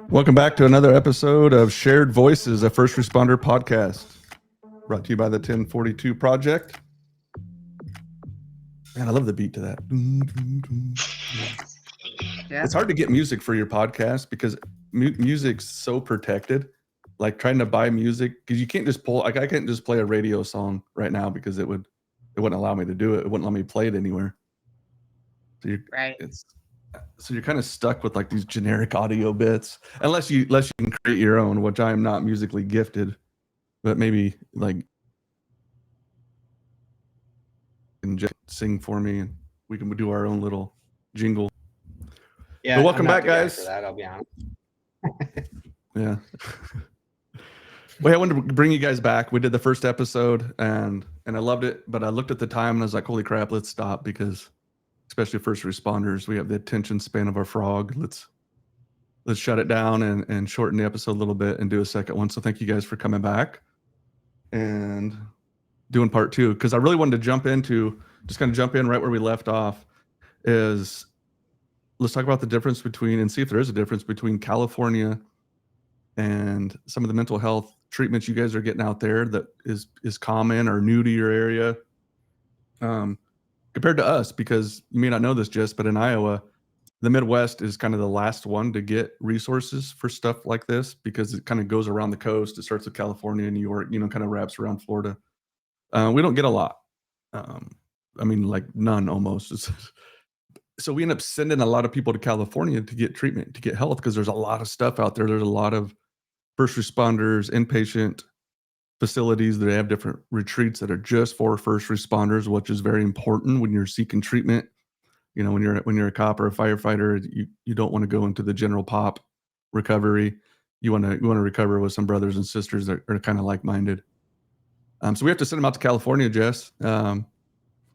Welcome back to another episode of Shared Voices, a first responder podcast, brought to you by the 1042 Project. Man, I love the beat to that. Yeah. It's hard to get music for your podcast because music's so protected. Like trying to buy music, because you can't just pull. Like I can't just play a radio song right now because it wouldn't allow me to do it. It wouldn't let me play it anywhere. So Right. So you're kind of stuck with like these generic audio bits, unless you can create your own, which I am not musically gifted, but maybe like can just sing for me and we can do our own little jingle. Yeah, but welcome I'm not back, the guy guys. for that, I'll be honest. Yeah. Well, I wanted to bring you guys back. We did the first episode and I loved it, but I looked at the time and I was like, holy crap, let's stop, because especially first responders, we have the attention span of our frog. Let's shut it down and shorten the episode a little bit and do a second one. So thank you guys for coming back and doing part two, because I really wanted to jump in right where we left off. Is let's talk about the difference between, and see if there is a difference between California and some of the mental health treatments you guys are getting out there that is common or new to your area, compared to us. Because you may not know this, Jess, but in Iowa, the Midwest is kind of the last one to get resources for stuff like this, because it kind of goes around the coast. It starts with California, New York, kind of wraps around Florida. We don't get a lot. I mean, like none almost. So we end up sending a lot of people to California to get treatment, to get health, because there's a lot of stuff out there. There's a lot of first responders, inpatient facilities that have different retreats that are just for first responders, which is very important when you're seeking treatment. When you're a cop or a firefighter, you don't want to go into the general pop recovery. You want to recover with some brothers and sisters that are kind of like-minded. So we have to send them out to California, Jess.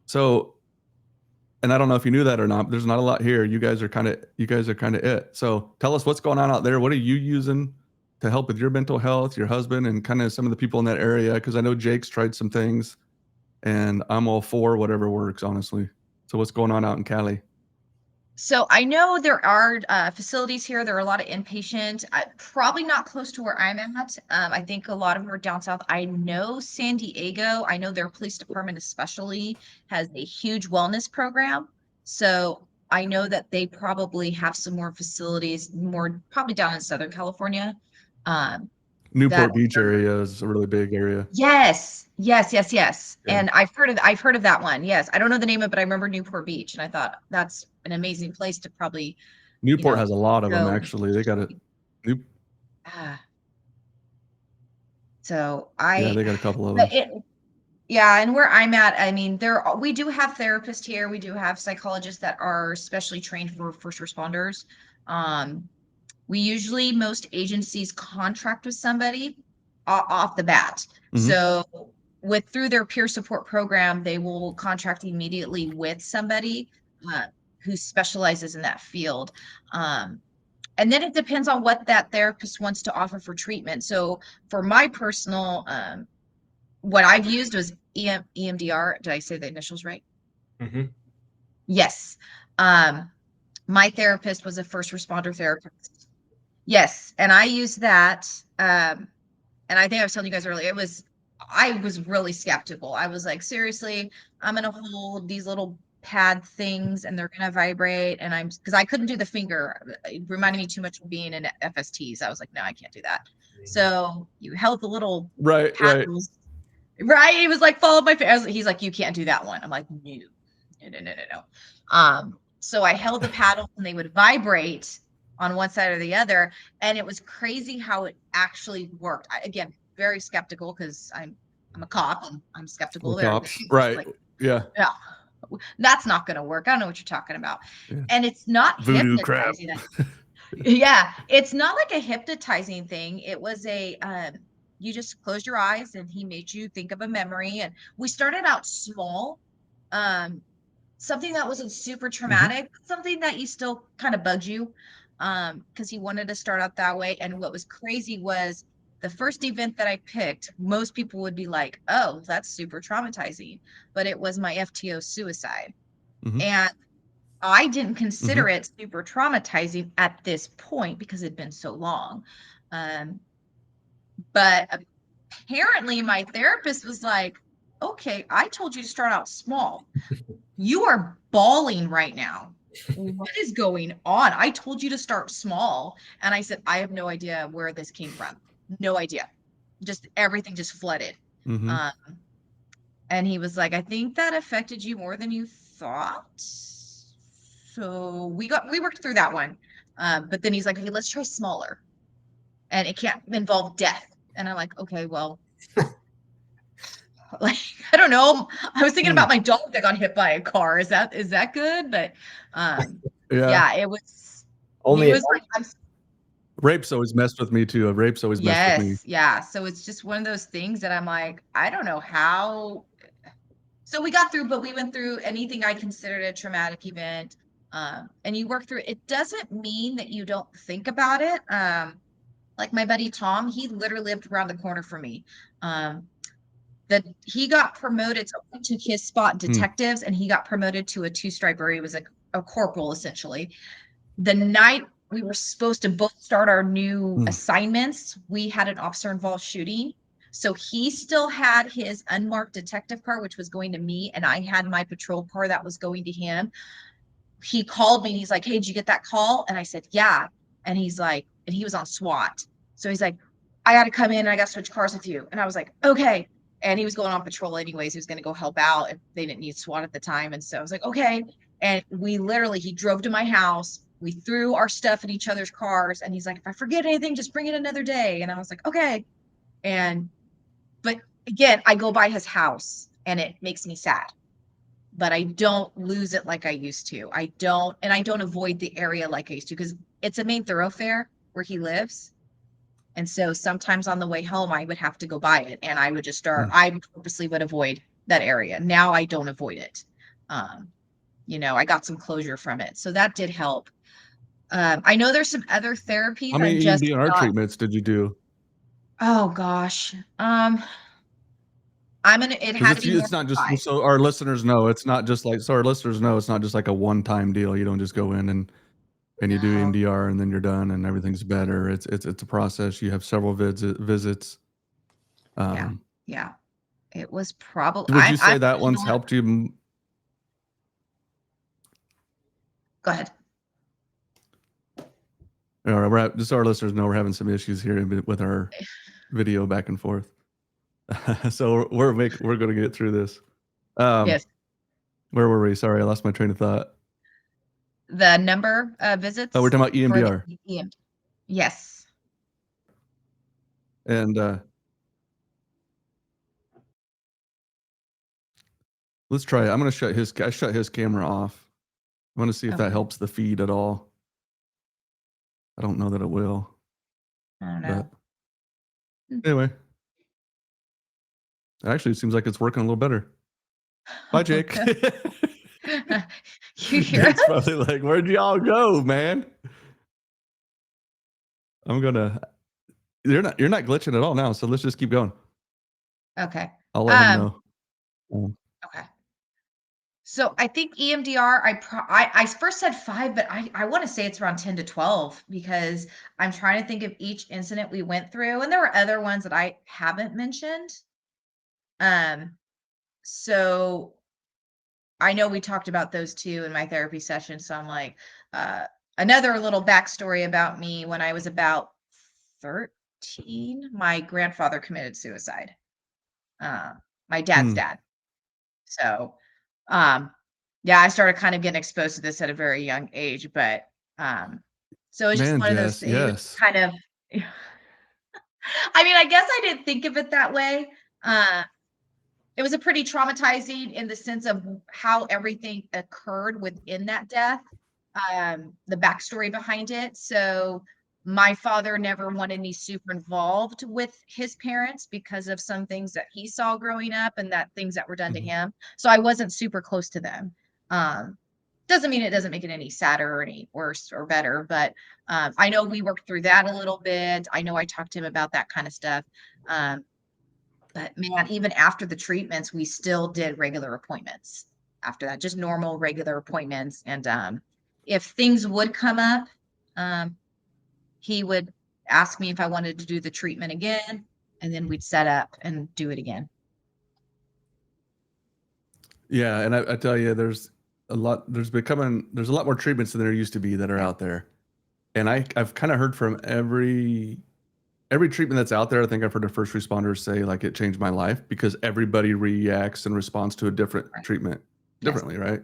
So, and I don't know if you knew that or not, but there's not a lot here. You guys are kind of it. So tell us what's going on out there. What are you using to help with your mental health, your husband, and kind of some of the people in that area? Because I know Jake's tried some things, and I'm all for whatever works, honestly. So what's going on out in Cali? So I know there are facilities here. There are a lot of inpatient, probably not close to where I'm at. I think a lot of them are down south. I know San Diego, I know their police department especially has a huge wellness program. So I know that they probably have some more facilities, more probably down in Southern California. Newport Beach area is a really big area. Yes. Yeah. And Yeah. I've heard of that one. Yes. I don't know the name of it, but I remember Newport Beach, and I thought that's an amazing place to probably, Newport has a lot of them, actually. They got it. Yeah, they got a couple of them. Yeah, and where I'm at, I mean, we do have therapists here. We do have psychologists that are specially trained for first responders. Most agencies contract with somebody off the bat. Mm-hmm. So through their peer support program, they will contract immediately with somebody who specializes in that field. And then it depends on what that therapist wants to offer for treatment. So for my personal, what I've used was EMDR. Did I say the initials right? Mm-hmm. Yes. My therapist was a first responder therapist. Yes. And I used that. And I think I was telling you guys earlier, I was really skeptical. I was like, seriously, I'm going to hold these little pad things and they're going to vibrate. And because I couldn't do the finger. It reminded me too much of being in FSTs. I was like, no, I can't do that. Mm-hmm. So you held the little paddles. Right. He was like, follow my face. He's like, you can't do that one. I'm like, no. So I held the paddles and they would vibrate on one side or the other. And it was crazy how it actually worked. Again, very skeptical, because I'm a cop and I'm skeptical. Right. Like, yeah. That's not going to work. I don't know what you're talking about. Yeah. And it's not voodoo crap. Yeah. It's not like a hypnotizing thing. It was you just closed your eyes and he made you think of a memory. And we started out small, something that wasn't super traumatic, mm-hmm. something that you still kind of bugged you, because he wanted to start out that way. And what was crazy was the first event that I picked, most people would be like, oh, that's super traumatizing. But it was my FTO suicide. Mm-hmm. And I didn't consider Mhm. it super traumatizing at this point because it'd been so long. But apparently my therapist was like, okay, I told you to start out small. You are bawling right now. What is going on? I told you to start small. And I said, I have no idea where this came from. No idea. Just everything just flooded. Mhm. Um, and he was like, I think that affected you more than you thought. So we worked through that one. But then he's like, okay, let's try smaller. And it can't involve death. And I'm like, okay, well, like I don't know. I was thinking Hmm. about my dog that got hit by a car. Is that good? But um Yeah. yeah, it was he Only was like, Rape's always messed with me too. Rape's always messed with me. yes, yeah. So it's just one of those things that I'm like, I don't know how. So we got through, but we went through anything I considered a traumatic event. And you work through it. Doesn't mean that you don't think about it. Like my buddy Tom, he literally lived around the corner from me. Um, that he got promoted, so I took his spot Hmm. detectives, and he got promoted to a two-striper. He was a corporal essentially. The night we were supposed to both start our new Hmm. assignments, we had an officer-involved shooting. So he still had his unmarked detective car, which was going to me, and I had my patrol car that was going to him. He called me and he's like, hey, did you get that call? And I said, yeah. And he's like, and he was on SWAT. So he's like, I got to come in and I got to switch cars with you. And I was like, okay. And he was going on patrol anyways. He was going to go help out if they didn't need SWAT at the time. And so I was like, okay. And he drove to my house. We threw our stuff in each other's cars. And he's like, if I forget anything, just bring it another day. And I was like, okay. But again, I go by his house and it makes me sad, but I don't lose it like I used to. I don't avoid the area like I used to because it's a main thoroughfare where he lives. And so sometimes on the way home, I would have to go by it and I would just Hmm. I purposely would avoid that area. Now I don't avoid it. Um, I got some closure from it. So that did help. I know there's some other therapies How many I'm just EMDR not, treatments did you do? oh gosh. It Because had to be more it's not than just 5. so our listeners know it's not just like so our listeners know it's not just like a one-time deal. You don't just go in and you do No. EMDR and then you're done and everything's better. It's a process. You have several visits. Yeah. Yeah. It was probably, Would you say that you know one's what? helped you? Go ahead. Just so our listeners know we're having some issues here with our video back and forth. So we're going to get through this. Yes. Where were we? Sorry, I lost my train of thought. The number of visits Oh, we're talking about for the EMDR. EM. Yes. And let's try it. I'm going to shut his camera off. I want to see if that Okay. helps the feed at all. I don't know that it will. I don't But know. anyway, actually, it seems like it's working a little better. Bye, Jake. You hear Jake's us? probably like, where'd y'all go, man? You're not glitching at all now, so let's just keep going. Okay. I'll let him know. Okay. So I think EMDR, I first said 5, but I want to say it's around 10 to 12 because I'm trying to think of each incident we went through, and there were other ones that I haven't mentioned. So I know we talked about those too in my therapy session. So I'm like, another little backstory about me when I was about 13, my grandfather committed suicide. My dad's dad. So, yeah, I started kind of getting exposed to this at a very young age, but, so it's just Man, one of those Jess, things yes. kind of, I mean, I guess I didn't think of it that way. Uh, it was a pretty traumatizing in the sense of how everything occurred within that death, the backstory behind it. So my father never wanted me super involved with his parents because of some things that he saw growing up and that things that were done to him. So I wasn't super close to them. Doesn't mean it doesn't make it any sadder or any worse or better, but I know we worked through that a little bit. I know I talked to him about that kind of stuff. But man, even after the treatments, we still did regular appointments. after that, just normal, regular appointments. And if things would come up, he would ask me if I wanted to do the treatment again, and then we'd set up and do it again. Yeah, and I tell you, there's a lot more treatments than there used to be that are out there. And I've kind of heard from every treatment that's out there. I think I've heard a first responders say like it changed my life, because everybody reacts and responds to a different treatment differently, right?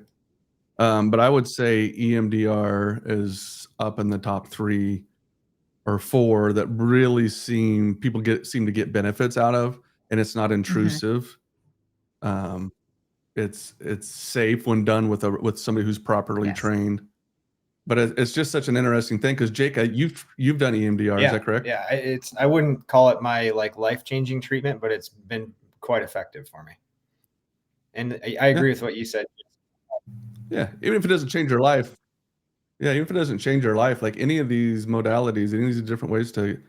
But I would say EMDR is up in the top 3 or 4 that really seem to get benefits out of, and it's not intrusive. It's safe when done with somebody who's properly trained. But it's just such an interesting thing, because Jake, you've done EMDR, is that correct? Yeah, I wouldn't call it my like life-changing treatment, but it's been quite effective for me. And I agree with what you said. Yeah, even if it doesn't change your life. Yeah, even if it doesn't change your life, like any of these modalities, any of these different ways to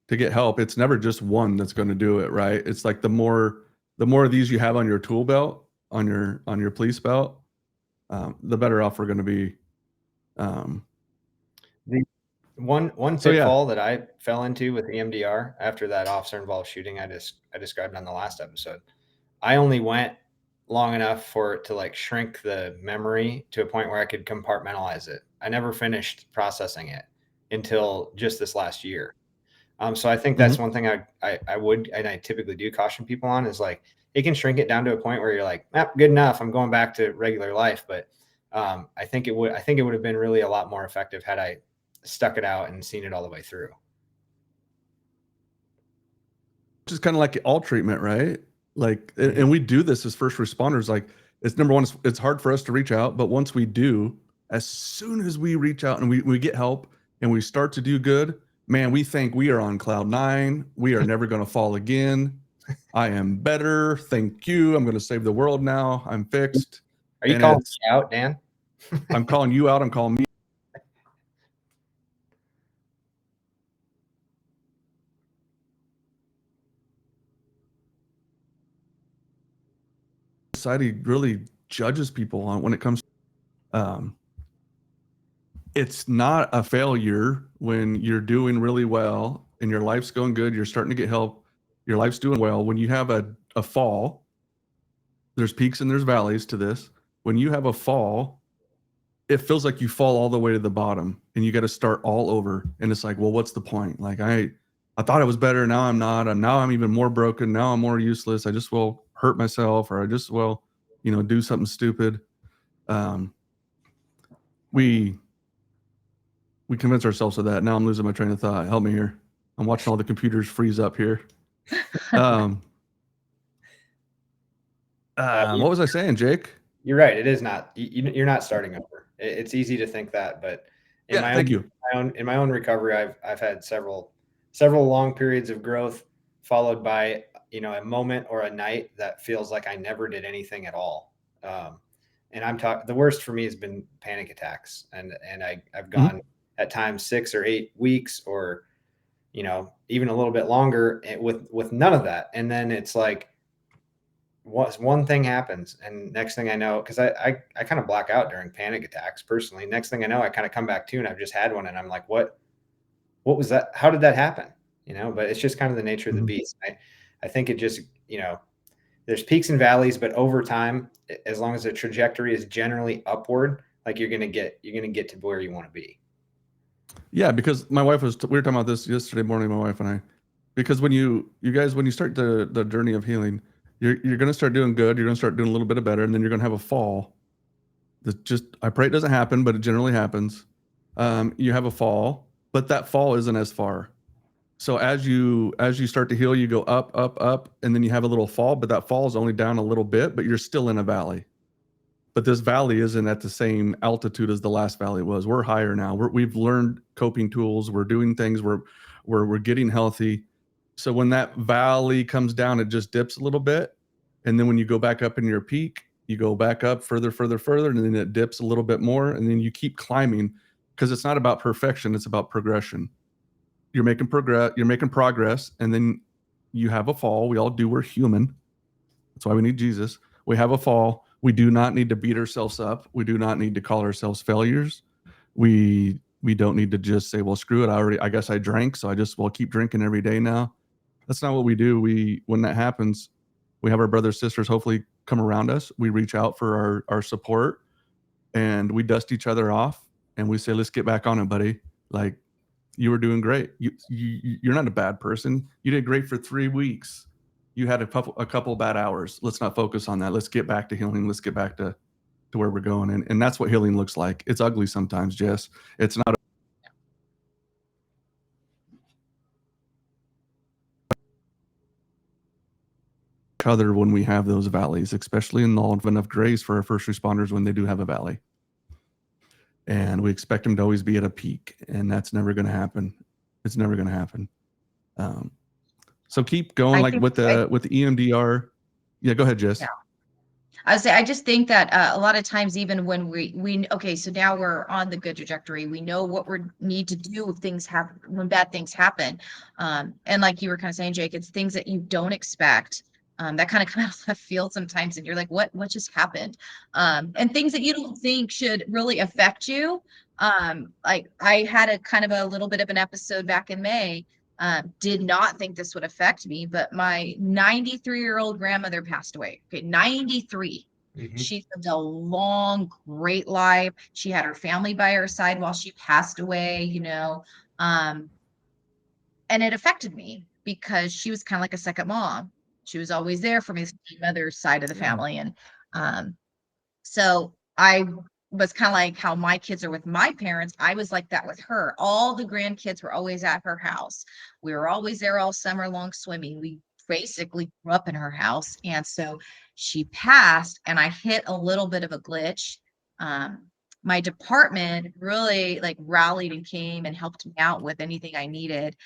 get help, it's never just one that's going to do it, right? It's like the more of these you have on your tool belt, on your police belt, the better off we're going to be. The one pitfall that I fell into with EMDR after that officer-involved shooting I described on the last episode, I only went long enough for it to like shrink the memory to a point where I could compartmentalize it. I never finished processing it until just this last year. So I think that's one thing I would, and I typically do caution people on, is like, it can shrink it down to a point where you're like, good enough, I'm going back to regular life. But I think it would have been really a lot more effective had I stuck it out and seen it all the way through. Which is kind of like all treatment, right? Like, and we do this as first responders. Like, it's number one, it's hard for us to reach out, but once we do, as soon as we reach out and we get help and we start to do good, man, we think we are on cloud 9. We are never going to fall again. I am better. Thank you. I'm going to save the world now. I'm fixed. Are you calling me out, Dan? I'm calling you out. I'm calling me. Society really judges people on when it comes. It's not a failure when you're doing really well and your life's going good. You're starting to get help. Your life's doing well. When you have a fall, there's peaks and there's valleys to this. When you have a fall, it feels like you fall all the way to the bottom and you got to start all over. And it's like, well, what's the point? Like I thought I was better. Now I'm not. And now I'm even more broken. Now I'm more useless. I just will hurt myself, or I just will, do something stupid. We convince ourselves of that. Now I'm losing my train of thought. Help me here. I'm watching all the computers freeze up here. What was I saying, Jake? You're right. It is not. You're not starting over. It's easy to think that, but in my own recovery, I've had several long periods of growth, followed by a moment or a night that feels like I never did anything at all. And I'm talking. The worst for me has been panic attacks, and I've gone at times 6 or 8 weeks, or even a little bit longer with none of that. And then it's like, one thing happens, and next thing I know, because I kind of black out during panic attacks personally. Next thing I know, I kind of come back to, and I've just had one, and I'm like, what was that? How did that happen? But it's just kind of the nature of the beast. I think it just, there's peaks and valleys, but over time, as long as the trajectory is generally upward, like you're gonna get to where you want to be. Yeah, because my wife we were talking about this yesterday morning, my wife and I, because when you start the journey of healing, you're going to start doing good. You're going to start doing a little bit better, and then you're going to have a fall. I pray it doesn't happen, but it generally happens. You have a fall, but that fall isn't as far. So as you start to heal, you go up, up, up, and then you have a little fall, but that fall is only down a little bit, but you're still in a valley. But this valley isn't at the same altitude as the last valley was. We're higher now. We've learned coping tools. We're doing things. We're getting healthy. So when that valley comes down, it just dips a little bit. And then when you go back up in your peak, you go back up further, and then it dips a little bit more. And then you keep climbing, because it's not about perfection. It's about progression. You're making progress. And then you have a fall. We all do. We're human. That's why we need Jesus. We have a fall. We do not need to beat ourselves up. We do not need to call ourselves failures. We don't need to just say, well, screw it. I guess I drank, so I just will keep drinking every day now. That's not what we do. When that happens, we have our brothers, sisters, hopefully come around us. We reach out for our support, and we dust each other off, and we say, let's get back on it, buddy. Like, you were doing great. You're not a bad person. You did great for 3 weeks. You had a couple bad hours. Let's not focus on that. Let's get back to healing. Let's get back to where we're going. And that's what healing looks like. It's ugly sometimes, Jess. It's not other when we have those valleys, especially in law of enough grace for our first responders when they do have a valley. And we expect them to always be at a peak, and that's never going to happen. It's never going to happen. So keep going, with the EMDR. Yeah, go ahead, Jess. Yeah. I just think that a lot of times, even when we okay, so now we're on the good trajectory. We know what we need to do if when bad things happen. And like you were kind of saying, Jake, it's things that you don't expect. That kind of come out of left field sometimes, and you're like, what just happened? And things that you don't think should really affect you. Like I had a kind of a little bit of an episode back in May. Did not think this would affect me, but my 93-year-old grandmother passed away. Okay, 93. Mm-hmm. She lived a long, great life. She had her family by her side while she passed away, and it affected me because she was kind of like a second mom. She was always there for me, the mother's side of the family. And so I was kind of like how my kids are with my parents. I was like that with her. All the grandkids were always at her house. We were always there all summer long swimming. We basically grew up in her house. And so she passed, and I hit a little bit of a glitch. My department really rallied and came and helped me out with anything I needed.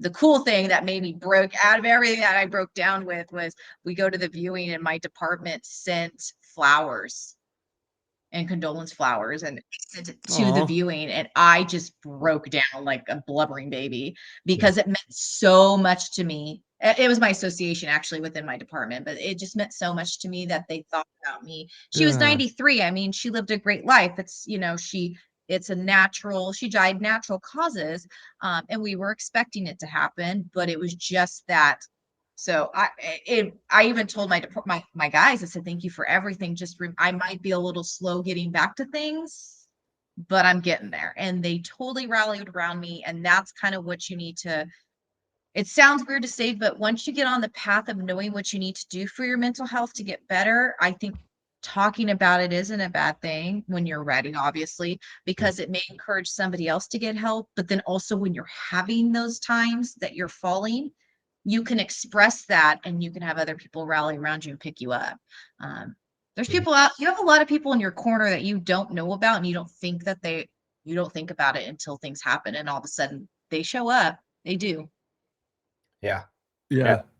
The cool thing that made me broke out of everything that I broke down with was we go to the viewing, and my department sent flowers and condolence flowers and sent it to the viewing, and I just broke down like a blubbering baby because it meant so much to me. It was my association actually within my department, but it just meant so much to me that they thought about me. She was 93. I mean, she lived a great life. It's she died natural causes, and we were expecting it to happen, but it was just that. So I even told my guys, I said, thank you for everything. I might be a little slow getting back to things, but I'm getting there. And they totally rallied around me. And that's kind of what you need to, it sounds weird to say, but once you get on the path of knowing what you need to do for your mental health to get better, I think talking about it isn't a bad thing when you're ready, obviously, because it may encourage somebody else to get help. But then also when you're having those times that you're falling, you can express that, and you can have other people rally around you and pick you up. There's people out, you have a lot of people in your corner that you don't know about, and you don't think about it until things happen, and all of a sudden they show up. They do. Yeah.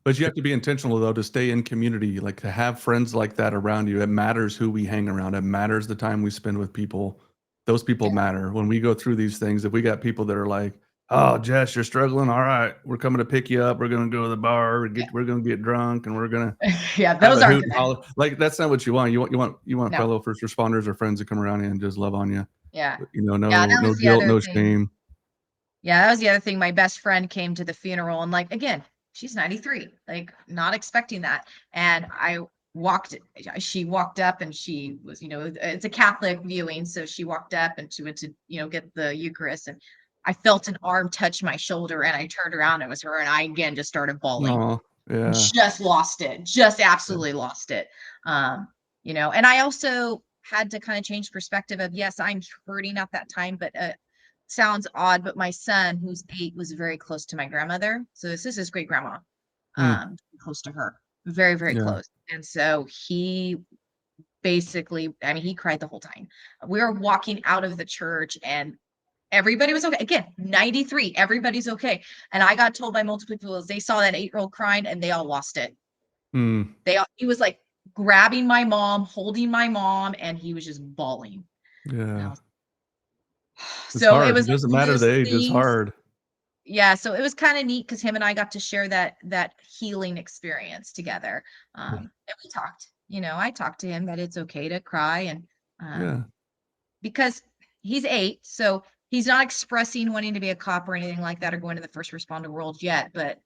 But you have to be intentional though to stay in community, like to have friends like that around you. It matters who we hang around. It matters the time we spend with people. Those people matter. When we go through these things, if we got people that are like, oh, Jess, you're struggling. All right, we're coming to pick you up. We're going to go to the bar. We're going to get drunk, and we're going to those aren't good. Like that's not what you want. You want fellow first responders or friends to come around and just love on you. Yeah. No guilt, no shame. Yeah, that was the other thing. My best friend came to the funeral, and again, she's 93, not expecting that. And she walked up, and she was, it's a Catholic viewing. So she walked up, and she went to, get the Eucharist, and I felt an arm touch my shoulder, and I turned around, and it was her. And I, again, just started bawling. Just lost it. Just absolutely lost it. And I also had to kind of change perspective of, yes, I'm hurting at that time, but sounds odd, but my son, who's 8, was very close to my grandmother. So this is his great grandma, close to her, very, very close. And so he basically, he cried the whole time. We were walking out of the church, and everybody was okay. Again, 93, everybody's okay. And I got told by multiple people as they saw that 8-year-old crying, and they all lost it. He was grabbing my mom, holding my mom, and he was just bawling. Yeah. So it was, it doesn't matter the age, it's hard. Yeah, so it was kind of neat because him and I got to share that healing experience together. And we talked, I talk to him that it's okay to cry, and Yeah. because he's 8, so he's not expressing wanting to be a cop or anything like that or going to the first responder world yet, but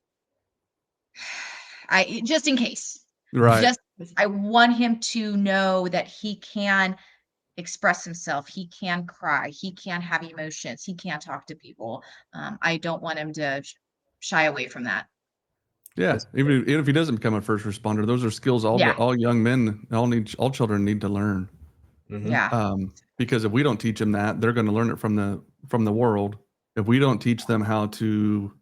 just in case. Right. I want him to know that he can express himself, he can cry, he can have emotions, he can talk to people. I don't want him to shy away from that. Yeah, even if he doesn't become a first responder, those are skills all young men, all children need to learn. Yeah. Because if we don't teach them that, they're going to learn it from the world. If we don't teach them how to,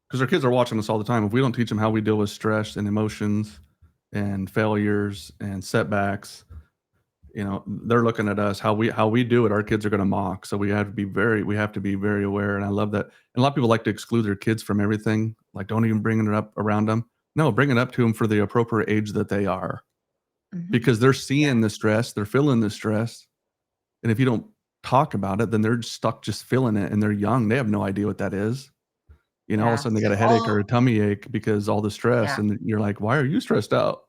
because our kids are watching us all the time, if we don't teach them how we deal with stress and emotions and failures and setbacks, they're looking at us how we do it. Our kids are going to mock. So we have to be very aware. And I love that. And a lot of people like to exclude their kids from everything. Like, don't even bring it up around them. No, bring it up to them for the appropriate age that they are, because they're seeing the stress, they're feeling the stress. And if you don't talk about it, then they're stuck just feeling it, and they're young. They have no idea what that is. All of a sudden they got a headache or a tummy ache because all the stress, and you're like, why are you stressed out?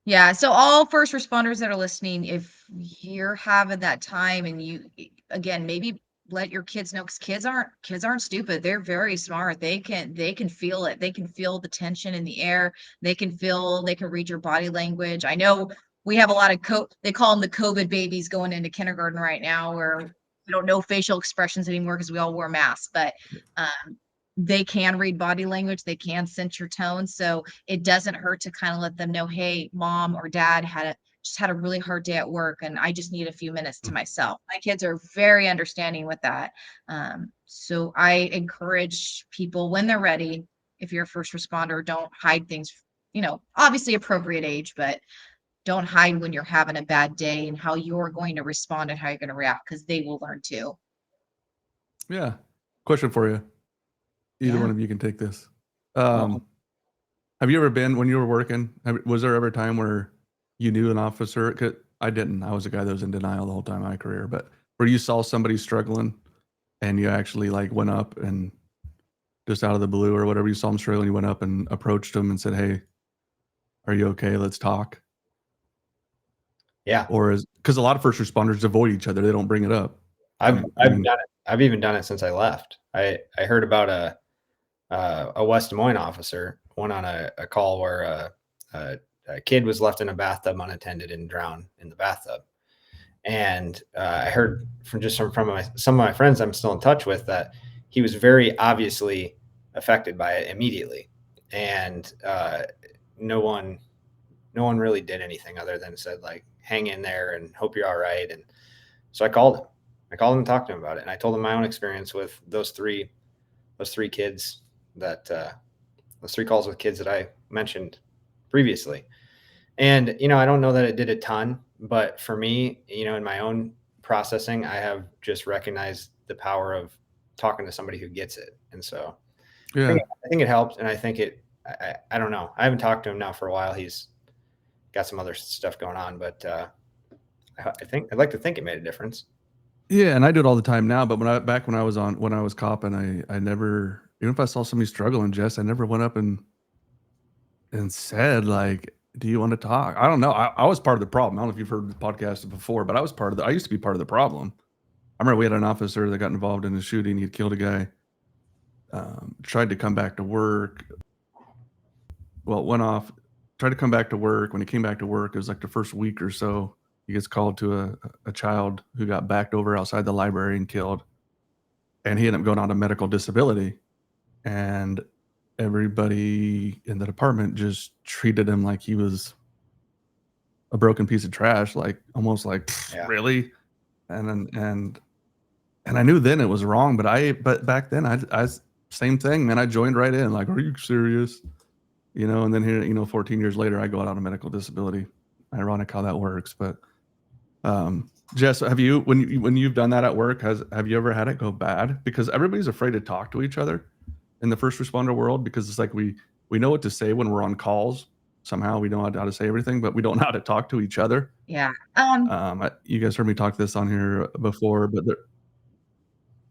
Yeah. So all first responders that are listening, if you're having that time and again, maybe let your kids know, because kids aren't stupid. They're very smart. They can feel it. They can feel the tension in the air. They can read your body language. I know we have a lot of they call them the COVID babies going into kindergarten right now, where we don't know facial expressions anymore because we all wore masks, but they can read body language. They can sense your tone. So it doesn't hurt to kind of let them know, hey, mom or dad just had a really hard day at work, and I just need a few minutes to myself. My kids are very understanding with that. So I encourage people, when they're ready, if you're a first responder, don't hide things, obviously appropriate age, but don't hide when you're having a bad day and how you're going to respond and how you're going to react, because they will learn too. Yeah. Question for you. Either one of you can take this. Have you ever been, when you were working, was there ever a time where you knew an officer? 'Cause I didn't. I was a guy that was in denial the whole time of my career. But where you saw somebody struggling and you actually went up and just out of the blue or whatever, you saw them struggling, you went up and approached them and said, hey, are you okay? Let's talk. Yeah. Or because a lot of first responders avoid each other. They don't bring it up. I've done it. I've even done it since I left. I heard about a West Des Moines officer went on a call where a kid was left in a bathtub unattended and drowned in the bathtub. And I heard from some of my friends I'm still in touch with that he was very obviously affected by it immediately. And no one really did anything other than said, hang in there and hope you're all right. And so I called him. And talked to him about it. And I told him my own experience with those three kids those 3 calls with kids that I mentioned previously. And, I don't know that it did a ton, but for me, in my own processing, I have just recognized the power of talking to somebody who gets it. And so I think it helped. And I think I don't know. I haven't talked to him now for a while. He's got some other stuff going on, but I'd like to think it made a difference. Yeah, and I do it all the time now. But when I was copping, I never, even if I saw somebody struggling, Jess, I never went up and said, do you want to talk? I don't know. I was part of the problem. I don't know if you've heard the podcast before, but I used to be part of the problem. I remember we had an officer that got involved in a shooting. He'd killed a guy. Tried to come back to work. Well, went off. Tried to come back to work. When he came back to work, it was the first week or so. He gets called to a child who got backed over outside the library and killed. And he ended up going on a medical disability. And everybody in the department just treated him like he was a broken piece of trash, almost really. And I knew then it was wrong, but back then I same thing, man. I joined right in, are you serious? And then here, 14 years later, I go out on a medical disability. Ironic how that works. But Jess, have you, when you've done that at work, have you ever had it go bad? Because everybody's afraid to talk to each other in the first responder world, because it's we know what to say when we're on calls. Somehow we know how to say everything, but we don't know how to talk to each other. Yeah. You guys heard me talk this on here before, but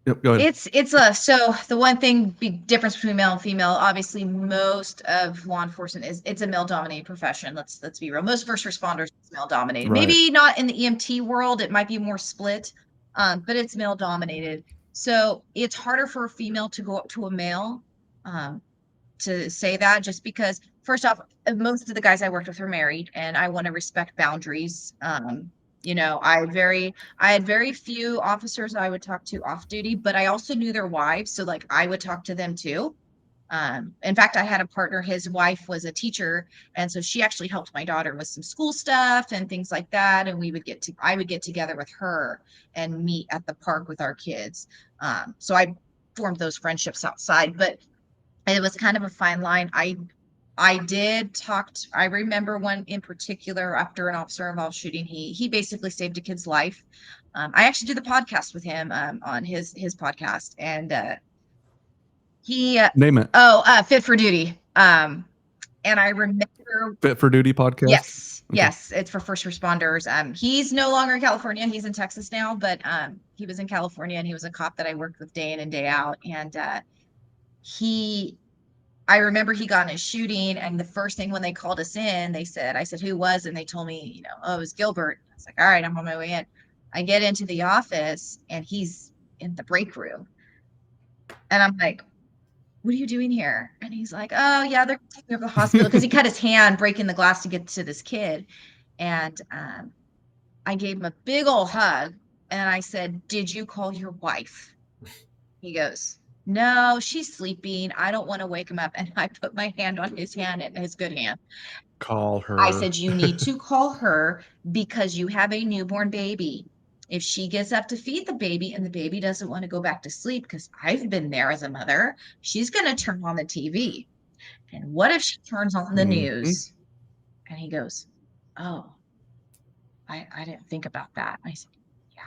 Yep, go ahead. So the one difference between male and female, obviously most of law enforcement it's a male dominated profession. Let's be real. Most first responders is male dominated. Right. Maybe not in the EMT world, it might be more split, but it's male dominated. So it's harder for a female to go up to a male to say that, just because first off, most of the guys I worked with were married, and I want to respect boundaries. I had very few officers I would talk to off duty, but I also knew their wives, so like I would talk to them too. In fact, I had a partner, his wife was a teacher, and so she actually helped my daughter with some school stuff and things like that. And I would get together with her and meet at the park with our kids. So I formed those friendships outside, but it was kind of a fine line. I remember one in particular after an officer involved shooting. He basically saved a kid's life. I actually did the podcast with him on his podcast, and he Name it. Fit for Duty. And I remember Fit for Duty podcast. Yes, okay. Yes, it's for first responders. He's no longer in California; he's in Texas now. But he was in California, and he was a cop that I worked with day in and day out. And I remember he got in a shooting, and the first thing when they called us in, I said, who was? And they told me, oh, it was Gilbert. I was like, all right, I'm on my way in. I get into the office, and he's in the break room. And I'm like, what are you doing here? And he's like, oh, yeah, they're taking me over to the hospital, because he cut his hand breaking the glass to get to this kid. And I gave him a big old hug, and I said, did you call your wife? He goes, no, she's sleeping. I don't want to wake him up. And I put my hand on his hand, and his good hand. Call her. I said, you need to call her, because you have a newborn baby. If she gets up to feed the baby and the baby doesn't want to go back to sleep, because I've been there as a mother, she's going to turn on the TV. And what if she turns on the news? And he goes, oh, I didn't think about that. I said, yeah.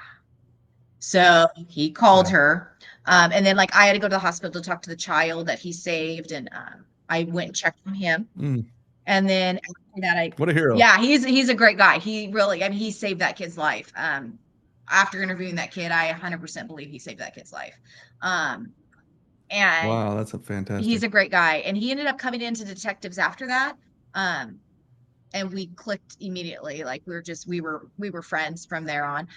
So he called her. And then like I had to go to the hospital to talk to the child that he saved. And I went and checked on him. And then after that, what a hero. Yeah, he's a great guy. He really, he saved that kid's life. After interviewing that kid, I 100% believe he saved that kid's life. And wow, that's a fantastic. He's a great guy. And he ended up coming into detectives after that. And we clicked immediately. Like we were friends from there on.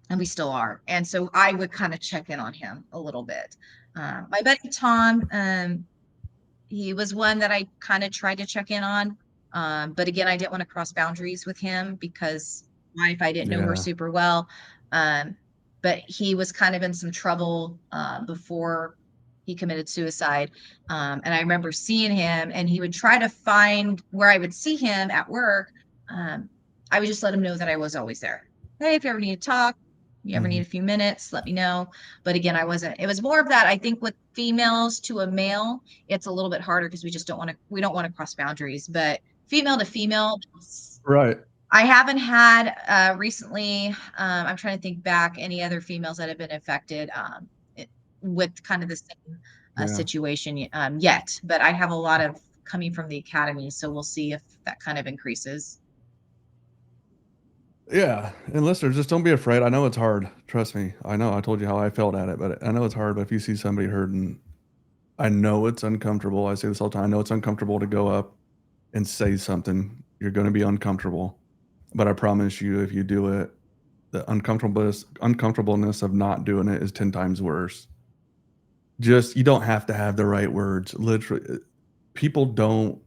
And we still are. And so I would kind of check in on him a little bit. My buddy Tom, he was one that I kind of tried to check in on. But again, I didn't want to cross boundaries with him, because my wife, I didn't know her super well. But he was kind of in some trouble before he committed suicide. And I remember seeing him, and he would try to find where I would see him at work. I would just let him know that I was always there. Hey, if you ever need to talk, you ever need a few minutes, let me know. But again, it was more of that. I think with females to a male, it's a little bit harder, because we don't want to cross boundaries. But female to female, right. I haven't had recently, I'm trying to think back, any other females that have been affected with kind of the same situation yet. But I have a lot of coming from the academy, so we'll see if that kind of increases. Yeah, and listeners, just don't be afraid. I know it's hard. Trust me. I know I told you how I felt at it, but I know it's hard. But if you see somebody hurting, I know it's uncomfortable. I say this all the time. I know it's uncomfortable to go up and say something. You're going to be uncomfortable. But I promise you, if you do it, the uncomfortableness of not doing it is 10 times worse. You don't have to have the right words. Literally, people don't.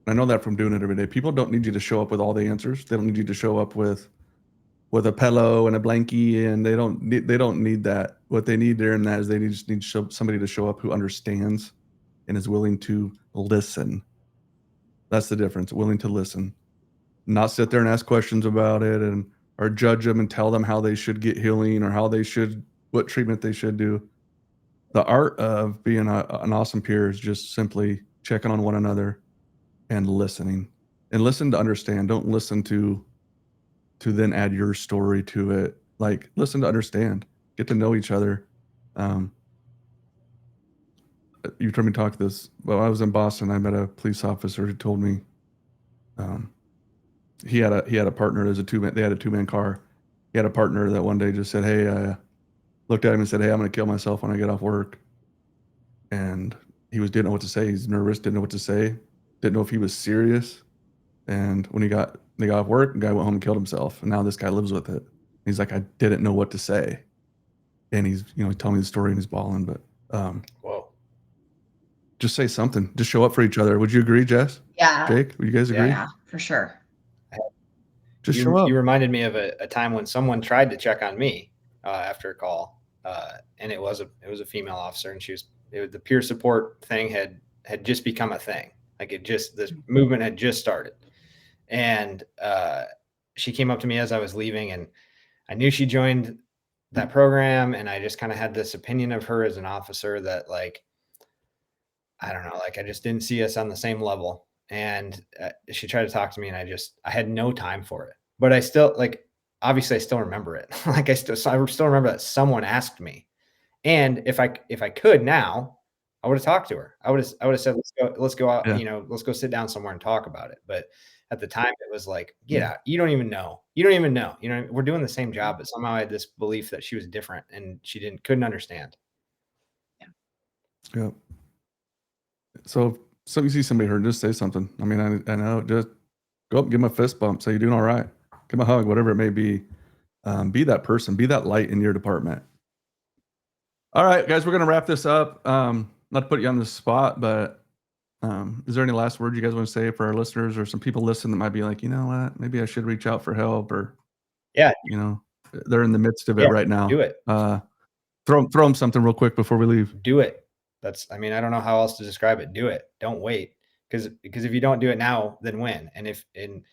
I know that from doing it every day. People don't need you to show up with all the answers. They don't need you to show up with a pillow and a blankie, and they don't need that. What they need during that is they just need somebody to show up who understands and is willing to listen. That's the difference. Willing to listen, not sit there and ask questions about it or judge them and tell them how they should get healing or what treatment they should do. The art of being an awesome peer is just simply checking on one another and listening, and listen to understand. Don't listen to then add your story to it. Like, listen to understand, get to know each other. You heard me talk this. Well, I was in Boston. I met a police officer who told me he had a partner. They had a two-man car. He had a partner that one day just said, hey, looked at him and said, "Hey, I'm going to kill myself when I get off work." And he didn't know what to say. He's nervous, didn't know what to say, didn't know if he was serious. And when they got off work, the guy went home and killed himself. And now this guy lives with it. He's like, I didn't know what to say. And he's, telling me the story and he's bawling. But Whoa. Just say something. Just show up for each other. Would you agree, Jess? Yeah. Jake, would you guys agree? Yeah, for sure. Just show up. You reminded me of a time when someone tried to check on me after a call, and it was a female officer, and the peer support thing had just become a thing. Like this movement had just started, and she came up to me as I was leaving, and I knew she joined that program, and I just kind of had this opinion of her as an officer that, like, I don't know, like I just didn't see us on the same level. And she tried to talk to me, and I had no time for it. But I still, like, obviously I still remember it. Like I still remember that someone asked me. And if I could now, I would have talked to her. I would have said, let's go out, let's go sit down somewhere and talk about it. But at the time it was like, get out. You don't even know. We're doing the same job, but somehow I had this belief that she was different and she couldn't understand. Yeah. So you see somebody hurt, just say something. I mean, I know, just go up, give them a fist bump, say you're doing all right, give them a hug, whatever it may be. Be that person, be that light in your department. All right, guys, we're going to wrap this up. Not to put you on the spot, but is there any last words you guys want to say for our listeners or some people listening that might be like, you know what, maybe I should reach out for help, or, they're in the midst of it right now. Do it. Throw them something real quick before we leave. Do it. I don't know how else to describe it. Do it. Don't wait. Because if you don't do it now, then when? And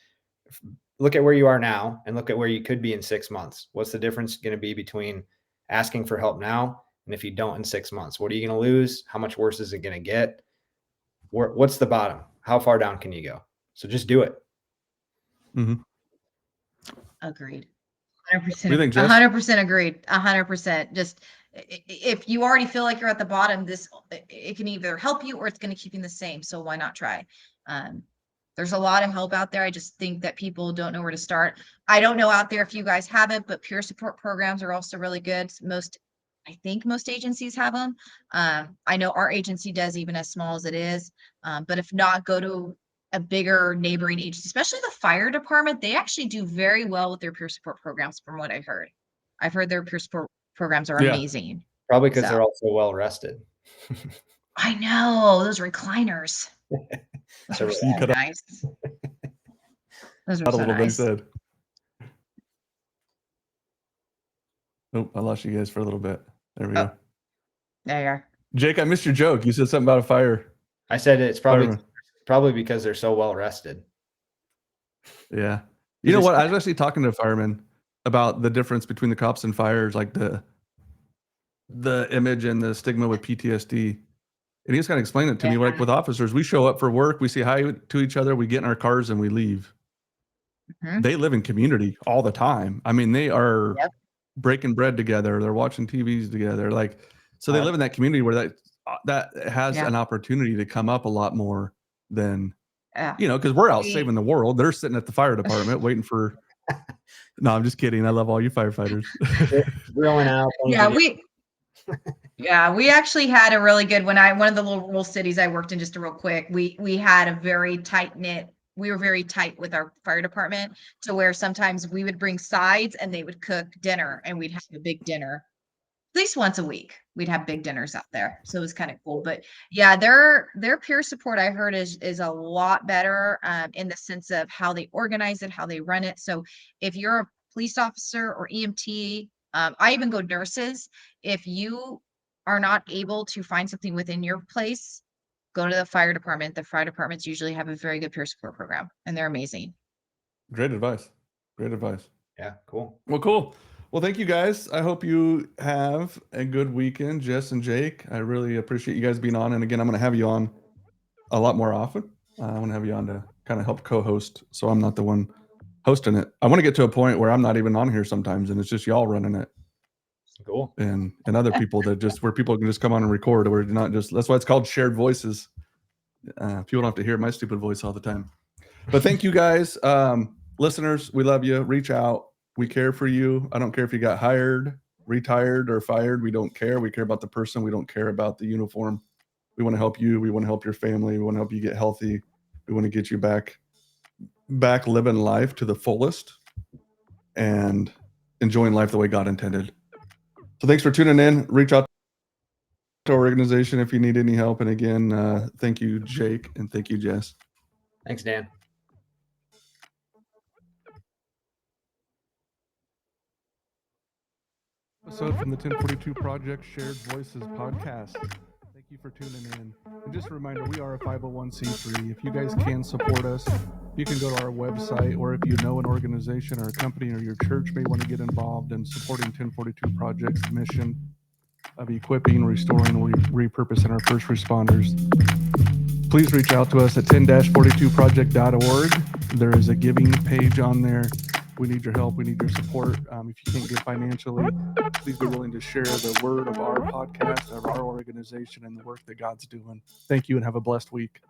look at where you are now and look at where you could be in 6 months. What's the difference going to be between asking for help now and if you don't in 6 months? What are you going to lose? How much worse is it going to get? What's the bottom? How far down can you go? So just do it. Mm-hmm. Agreed. 100%. What do you think, Jess? 100% agreed. 100%. Just if you already feel like you're at the bottom, it can either help you or it's going to keep you the same. So why not try? There's a lot of help out there. I just think that people don't know where to start. I don't know out there if you guys have it, but peer support programs are also really good. I think most agencies have them. I know our agency does, even as small as it is. But if not, go to a bigger neighboring agency, especially the fire department. They actually do very well with their peer support programs, from what I've heard. I've heard their peer support programs are amazing. Probably because they're also well rested. I know, those recliners. Those are so nice. Those are so nice. Oh, I lost you guys for a little bit. There we go. There you are. Jake, I missed your joke. You said something about a fire. I said it's probably because they're so well rested. Yeah. You know what? I was actually talking to a fireman about the difference between the cops and fires, like the image and the stigma with PTSD. And he was kind of explaining it to me. Like with officers, we show up for work, we say hi to each other, we get in our cars and we leave. Mm-hmm. They live in community all the time. I mean, they are breaking bread together. They're watching TVs together. So they live in that community where that has an opportunity to come up a lot more than, because we're out saving the world. They're sitting at the fire department waiting for. No, I'm just kidding. I love all you firefighters. Grilling out. We actually had a really good, one of the little rural cities I worked in, just real quick, we had a very tight knit. We were very tight with our fire department, to where sometimes we would bring sides and they would cook dinner, and we'd have a big dinner at least once a week. We'd have big dinners out there. So it was kind of cool. But yeah, their peer support, I heard, is a lot better in the sense of how they organize it, how they run it. So if you're a police officer or EMT, I even go nurses. If you are not able to find something within your place, go to the fire department. The fire departments usually have a very good peer support program, and they're amazing. Great advice. Yeah, cool. Well, cool. Well, thank you guys. I hope you have a good weekend, Jess and Jake. I really appreciate you guys being on. And again, I'm going to have you on a lot more often. I want to have you on to kind of help co-host, so I'm not the one hosting it. I want to get to a point where I'm not even on here sometimes, and it's just y'all running it. Cool. And other people where people can just come on and record, or not just. That's why it's called shared voices. People don't have to hear my stupid voice all the time. But thank you guys, listeners. We love you. Reach out. We care for you. I don't care if you got hired retired or fired. We don't care. We care about the person. We don't care about the uniform. We want to help you. We want to help your family. We want to help you get healthy. We want to get you back living life to the fullest and enjoying life the way God intended. So thanks for tuning in. Reach out to our organization if you need any help. And again, thank you, Jake, and thank you, Jess. Thanks, Dan. Episode from the 1042 Project Shared Voices podcast. Thank you for tuning in. And just a reminder, we are a 501c3. If you guys can support us, you can go to our website, or if you know an organization or a company or your church may want to get involved in supporting 1042 Project's mission of equipping, restoring, repurposing our first responders. Please reach out to us at 10-42project.org. There is a giving page on there. We need your help. We need your support. If you can't give financially, please be willing to share the word of our podcast, of our organization, and the work that God's doing. Thank you and have a blessed week.